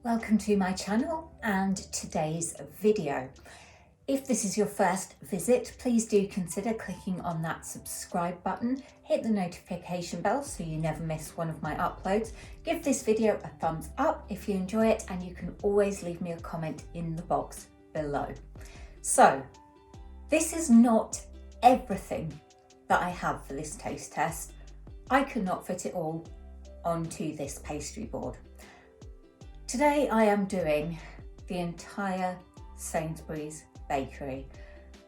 Welcome to my channel and today's video. If this is your first visit, please do consider clicking on that subscribe button, hit the notification bell so you never miss one of my uploads. Give this video a thumbs up if you enjoy it, and you can always leave me a comment in the box below. So, this is not everything that I have for this taste test. I could not fit it all onto this pastry board. Today I am doing the entire Sainsburys bakery,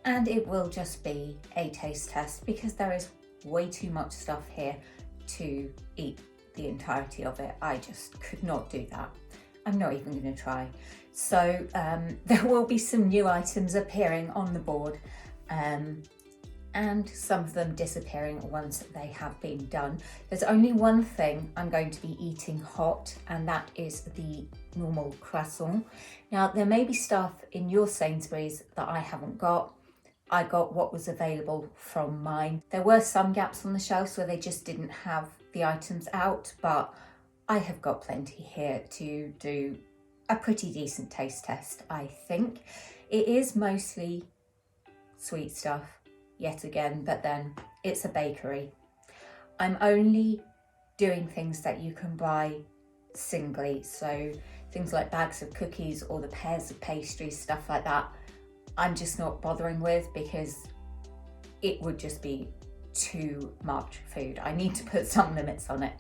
and it will just be a taste test because there is way too much stuff here to eat the entirety of it. I just could not do that. I'm not even going to try. So there will be some new items appearing on the board, and some of them disappearing once they have been done. There's only one thing I'm going to be eating hot, and that is the normal croissant. Now, there may be stuff in your Sainsburys that I haven't got. I got what was available from mine. There were some gaps on the shelves where they just didn't have the items out, but I have got plenty here to do a pretty decent taste test, I think. It is mostly sweet stuff, yet again, but then it's a bakery. I'm only doing things that you can buy singly, so things like bags of cookies or the pairs of pastries, stuff like that, I'm just not bothering with because it would just be too much food. I need to put some limits on it.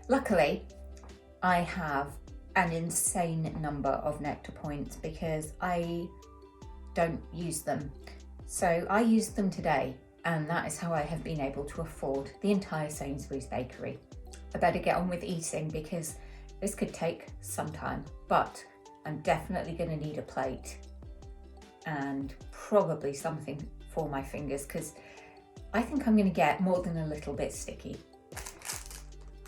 Luckily, I have an insane number of nectar points because I don't use them. So I used them today, and that is how I have been able to afford the entire Sainsburys bakery. I better get on with eating because this could take some time, but I'm definitely going to need a plate and probably something for my fingers because I think I'm going to get more than a little bit sticky.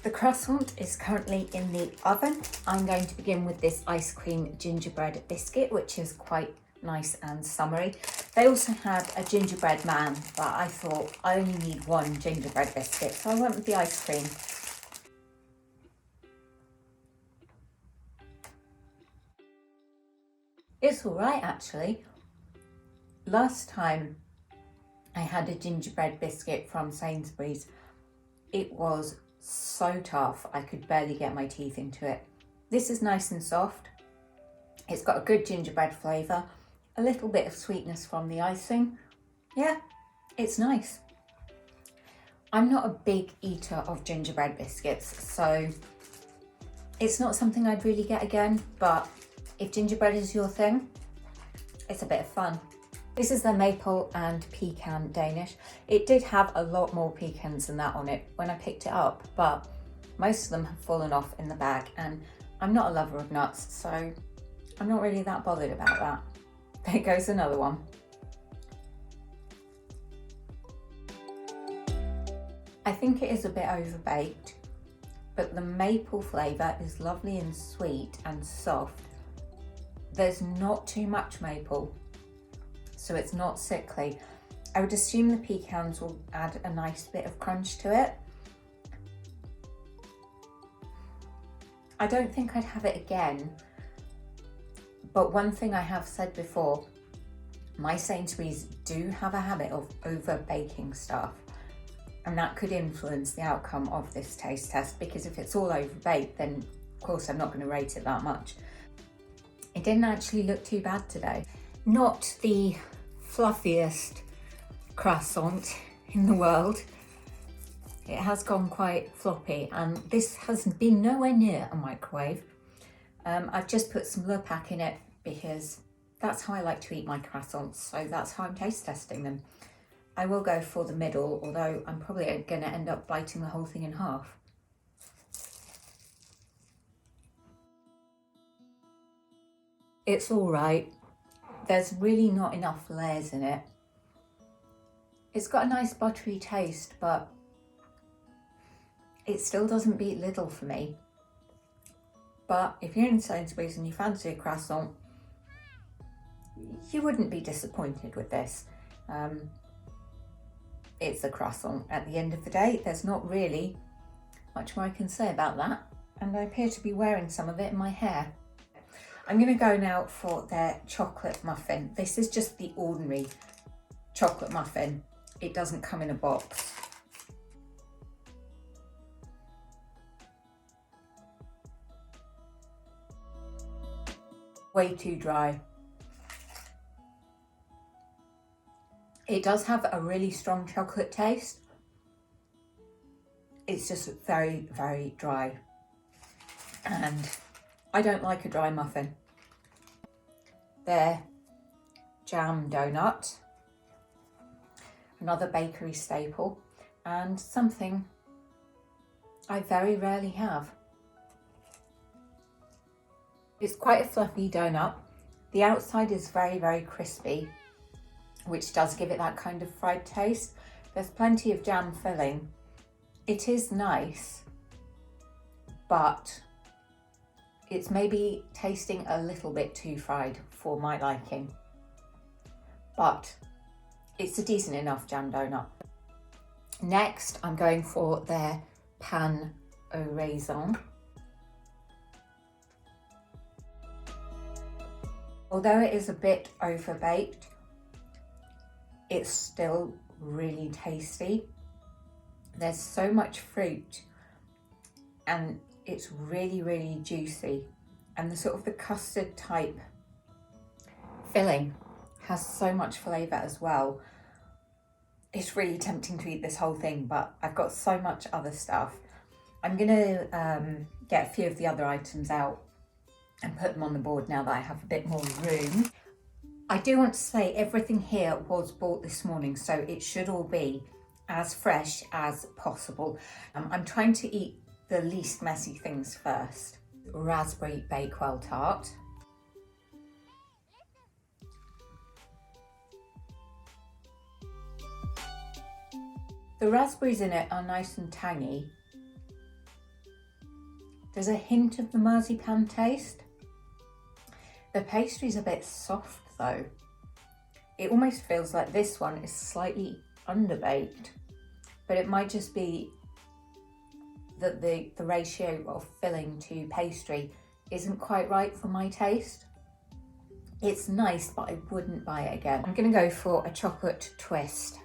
The croissant is currently in the oven. I'm going to begin with this ice cream gingerbread biscuit, which is quite nice and summery. They also had a gingerbread man, but I thought I only need one gingerbread biscuit, so I went with the ice cream. It's all right, actually. Last time I had a gingerbread biscuit from Sainsburys, it was so tough I could barely get my teeth into it. This is nice and soft. It's got a good gingerbread flavour, a little bit of sweetness from the icing. Yeah, it's nice. I'm not a big eater of gingerbread biscuits, so it's not something I'd really get again, but if gingerbread is your thing, it's a bit of fun. This is the maple and pecan Danish. It did have a lot more pecans than that on it when I picked it up, but most of them have fallen off in the bag, and I'm not a lover of nuts, so I'm not really that bothered about that. There goes another one. I think it is a bit overbaked, but the maple flavour is lovely and sweet and soft. There's not too much maple, so it's not sickly. I would assume the pecans will add a nice bit of crunch to it. I don't think I'd have it again, but one thing I have said before, my Sainsburys do have a habit of over baking stuff, and that could influence the outcome of this taste test, because if it's all over baked, then of course I'm not going to rate it that much. It didn't actually look too bad today. Not the fluffiest croissant in the world. It has gone quite floppy, and this has been nowhere near a microwave. I've just put some loaf in it because that's how I like to eat my croissants, so that's how I'm taste testing them. I will go for the middle, although I'm probably going to end up biting the whole thing in half. It's all right. There's really not enough layers in it. It's got a nice buttery taste, but it still doesn't beat Lidl for me. But if you're in Sainsburys and you fancy a croissant, you wouldn't be disappointed with this. It's a croissant at the end of the day. There's not really much more I can say about that. And I appear to be wearing some of it in my hair. I'm going to go now for their chocolate muffin. This is just the ordinary chocolate muffin. It doesn't come in a box. Way too dry. It does have a really strong chocolate taste. It's just very, very dry. And I don't like a dry muffin. Their jam donut, another bakery staple, and something I very rarely have. It's quite a fluffy donut. The outside is very, very crispy, which does give it that kind of fried taste. There's plenty of jam filling. It is nice, but it's maybe tasting a little bit too fried for my liking. But it's a decent enough jam donut. Next, I'm going for their pain au raisin. Although it is a bit overbaked, it's still really tasty. There's so much fruit and it's really, really juicy. And the sort of the custard type filling has so much flavour as well. It's really tempting to eat this whole thing, but I've got so much other stuff. I'm gonna get a few of the other items out and put them on the board now that I have a bit more room. I do want to say everything here was bought this morning, so it should all be as fresh as possible. I'm trying to eat the least messy things first. Raspberry Bakewell tart. The raspberries in it are nice and tangy. There's a hint of the marzipan taste. The pastry's a bit soft though. It almost feels like this one is slightly underbaked, but it might just be that the ratio of filling to pastry isn't quite right for my taste. It's nice, but I wouldn't buy it again. I'm gonna go for a chocolate twist.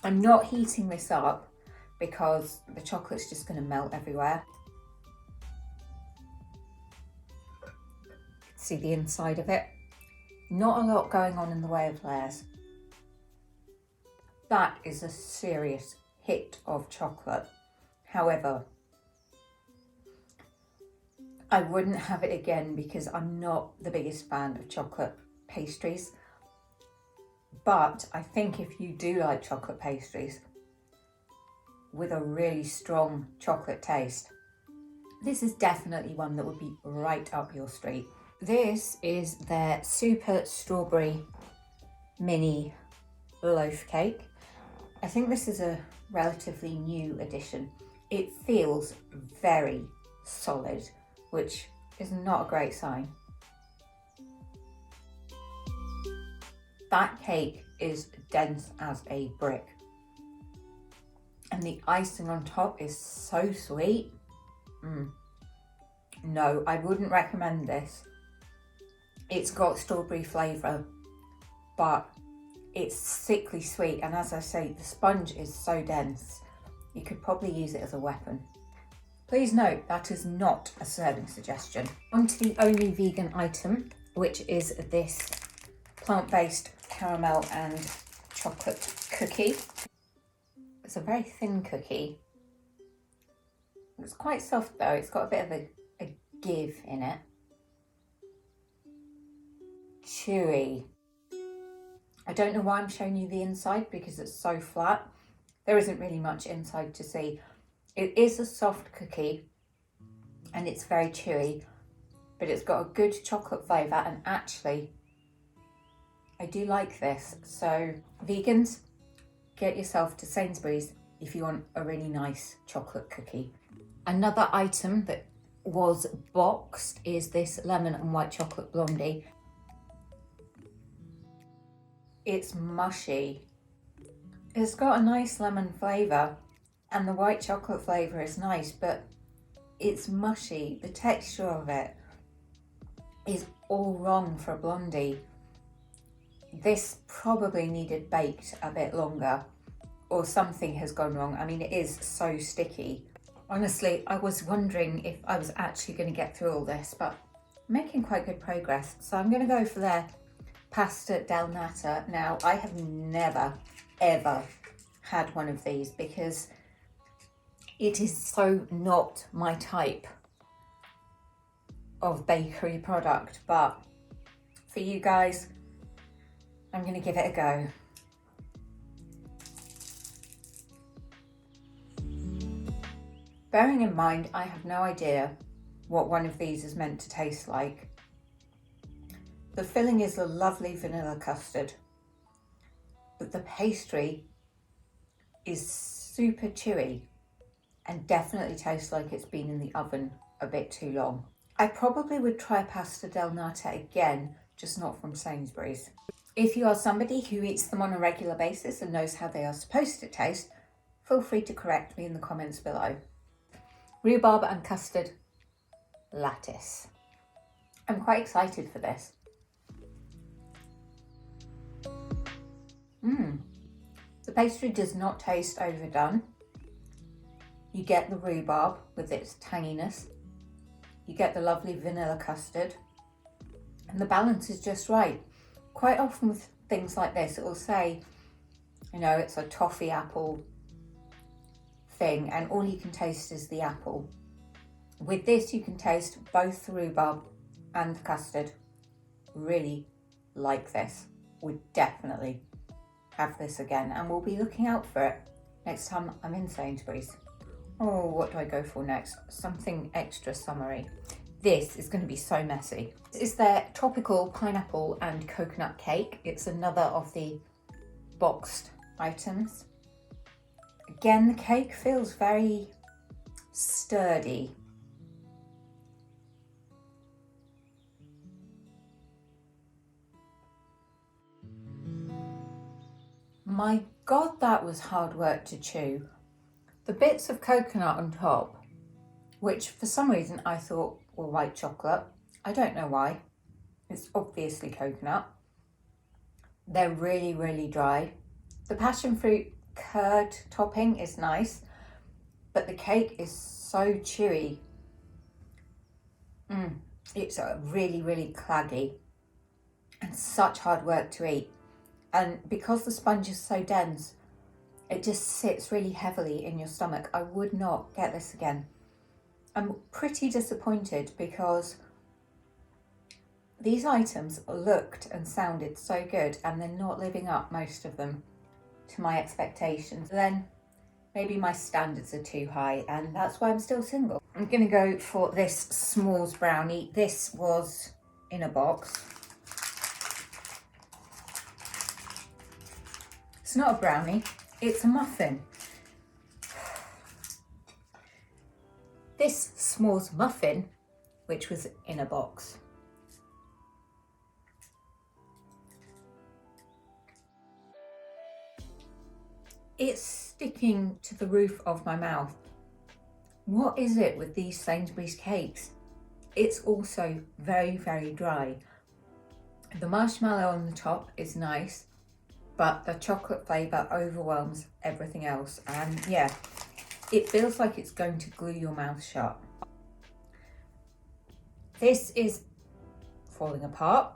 I'm not heating this up because the chocolate's just gonna melt everywhere. See the inside of it. Not a lot going on in the way of layers. That is a serious hit of chocolate. However, I wouldn't have it again because I'm not the biggest fan of chocolate pastries. But I think if you do like chocolate pastries with a really strong chocolate taste, this is definitely one that would be right up your street. This is their super strawberry mini loaf cake. I think this is a relatively new addition. It feels very solid, which is not a great sign. That cake is dense as a brick. And the icing on top is so sweet. No, I wouldn't recommend this. It's got strawberry flavour, but it's sickly sweet. And as I say, the sponge is so dense, you could probably use it as a weapon. Please note, that is not a serving suggestion. On to the only vegan item, which is this plant-based caramel and chocolate cookie. It's a very thin cookie. It's quite soft though. It's got a bit of a give in it. Chewy. I don't know why I'm showing you the inside because it's so flat. There isn't really much inside to see. It is a soft cookie and it's very chewy, but it's got a good chocolate flavour, and actually I do like this. So vegans, get yourself to Sainsburys if you want a really nice chocolate cookie. Another item that was boxed is this lemon and white chocolate blondie. It's mushy. It's got a nice lemon flavour and the white chocolate flavour is nice, but it's mushy. The texture of it is all wrong for a blondie. This probably needed baked a bit longer, or something has gone wrong. I mean, it is so sticky. Honestly, I was wondering if I was actually going to get through all this, but I'm making quite good progress. So I'm going to go for their pasta del nata. Now, I have never, ever had one of these because it is so not my type of bakery product, but for you guys, I'm going to give it a go. Bearing in mind, I have no idea what one of these is meant to taste like. The filling is a lovely vanilla custard, but the pastry is super chewy and definitely tastes like it's been in the oven a bit too long. I probably would try pasta del nata again, just not from Sainsburys. If you are somebody who eats them on a regular basis and knows how they are supposed to taste, feel free to correct me in the comments below. Rhubarb and custard lattice. I'm quite excited for this. The pastry does not taste overdone. You get the rhubarb with its tanginess. You get the lovely vanilla custard. And the balance is just right. Quite often with things like this, it will say, you know, it's a toffee apple thing and all you can taste is the apple. With this, you can taste both the rhubarb and the custard. Really like this. Would definitely have this again, and we'll be looking out for it next time I'm in Sainsburys. Oh, what do I go for next? Something extra summery. This is going to be so messy. This is their tropical pineapple and coconut cake. It's another of the boxed items. Again, the cake feels very sturdy. My God, that was hard work to chew. The bits of coconut on top, which for some reason I thought were white chocolate. I don't know why. It's obviously coconut. They're really, really dry. The passion fruit curd topping is nice, but the cake is so chewy. It's really, really claggy and such hard work to eat. And because the sponge is so dense, it just sits really heavily in your stomach. I would not get this again. I'm pretty disappointed because these items looked and sounded so good and they're not living up, most of them, to my expectations. Then maybe my standards are too high and that's why I'm still single. I'm gonna go for this s'mores brownie. This was in a box. It's not a brownie, it's a muffin. This s'mores muffin, which was in a box. It's sticking to the roof of my mouth. What is it with these Sainsbury's cakes? It's also very, very dry. The marshmallow on the top is nice, but the chocolate flavour overwhelms everything else. And yeah, it feels like it's going to glue your mouth shut. This is falling apart.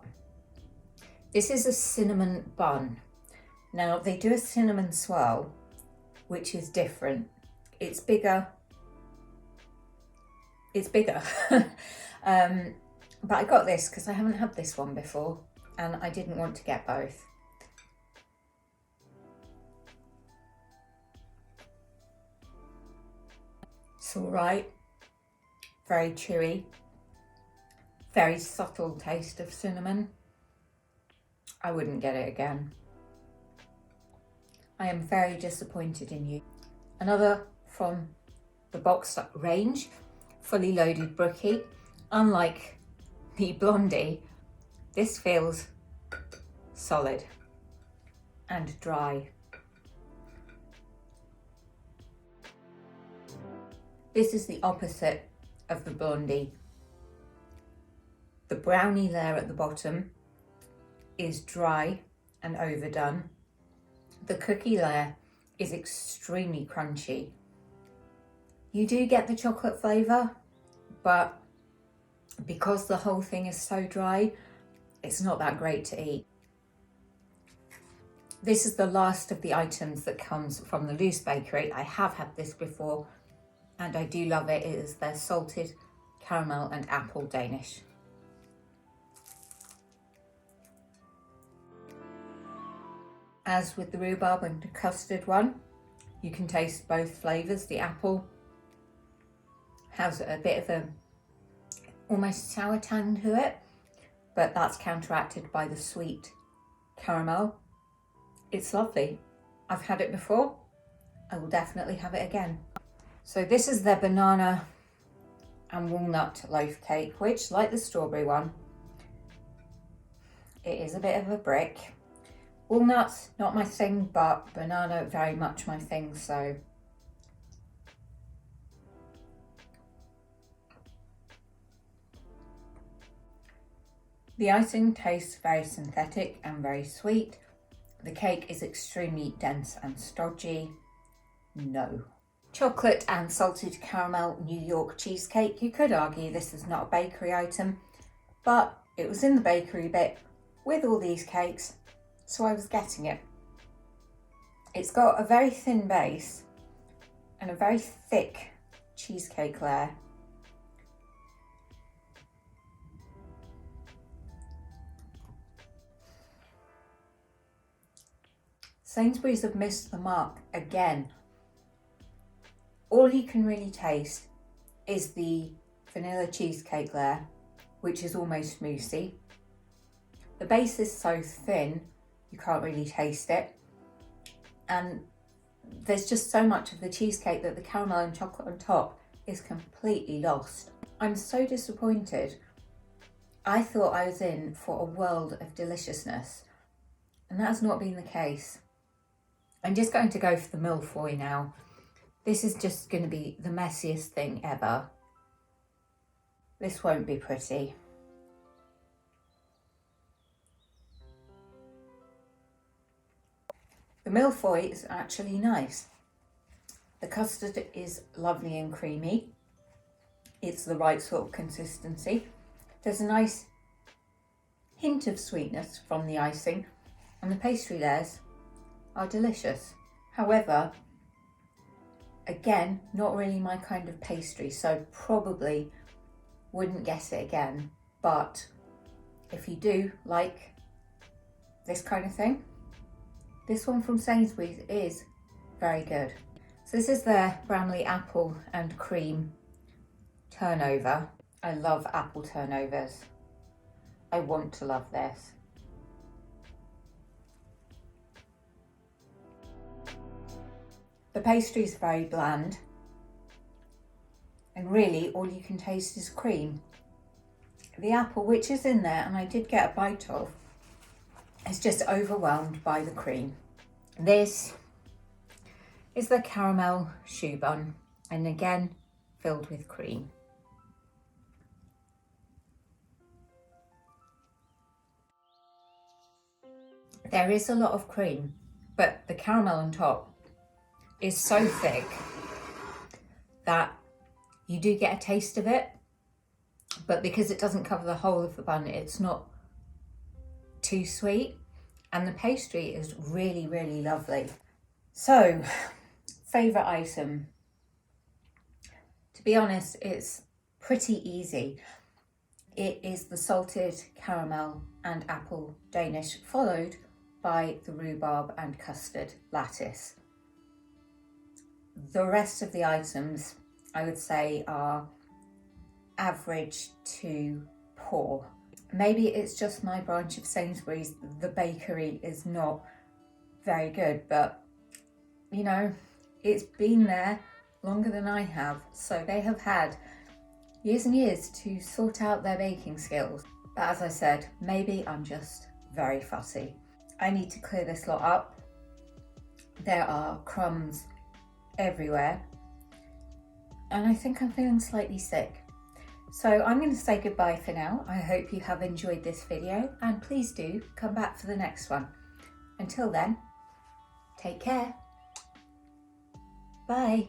This is a cinnamon bun. Now they do a cinnamon swirl, which is different. It's bigger. But I got this because I haven't had this one before and I didn't want to get both. It's all right, very chewy, very subtle taste of cinnamon. I wouldn't get it again. I am very disappointed in you. Another from the boxed up range, fully loaded brookie. Unlike the blondie, this feels solid and dry. This is the opposite of the blondie. The brownie layer at the bottom is dry and overdone. The cookie layer is extremely crunchy. You do get the chocolate flavour, but because the whole thing is so dry, it's not that great to eat. This is the last of the items that comes from the Loose Bakery. I have had this before and I do love it. It is their salted caramel and apple Danish. As with the rhubarb and custard one, you can taste both flavours. The apple has a bit of a almost sour tang to it, but that's counteracted by the sweet caramel. It's lovely. I've had it before. I will definitely have it again. So this is their banana and walnut loaf cake, which, like the strawberry one, it is a bit of a brick. Walnuts, not my thing, but banana, very much my thing, so. The icing tastes very synthetic and very sweet. The cake is extremely dense and stodgy. No. Chocolate and salted caramel New York cheesecake. You could argue this is not a bakery item, but it was in the bakery bit with all these cakes, so I was getting it. It's got a very thin base and a very thick cheesecake layer. Sainsburys have missed the mark again. All you can really taste is the vanilla cheesecake layer, which is almost moussey. The base is so thin, you can't really taste it. And there's just so much of the cheesecake that the caramel and chocolate on top is completely lost. I'm so disappointed. I thought I was in for a world of deliciousness, and that's not been the case. I'm just going to go for the milfoil now. This is just going to be the messiest thing ever. This won't be pretty. The milfoil is actually nice. The custard is lovely and creamy. It's the right sort of consistency. There's a nice hint of sweetness from the icing, and the pastry layers are delicious. However, again, not really my kind of pastry, so probably wouldn't get it again. But if you do like this kind of thing, this one from Sainsburys is very good. So this is their Bramley apple and cream turnover. I love apple turnovers. I want to love this. The pastry is very bland, and really all you can taste is cream. The apple, which is in there and I did get a bite of, is just overwhelmed by the cream. This is the caramel choux bun, and again filled with cream. There is a lot of cream, but the caramel on top is so thick that you do get a taste of it, but because it doesn't cover the whole of the bun, it's not too sweet, and the pastry is really, really lovely. So, favourite item. To be honest, it's pretty easy. It is the salted caramel and apple Danish, followed by the rhubarb and custard lattice. The rest of the items, I would say, are average to poor. Maybe it's just my branch of Sainsburys. The bakery is not very good, but you know, it's been there longer than I have, so they have had years and years to sort out their baking skills. But as I said, maybe I'm just very fussy. I need to clear this lot up. There are crumbs everywhere, and I think I'm feeling slightly sick. So I'm going to say goodbye for now. I hope you have enjoyed this video and please do come back for the next one. Until then, take care. Bye.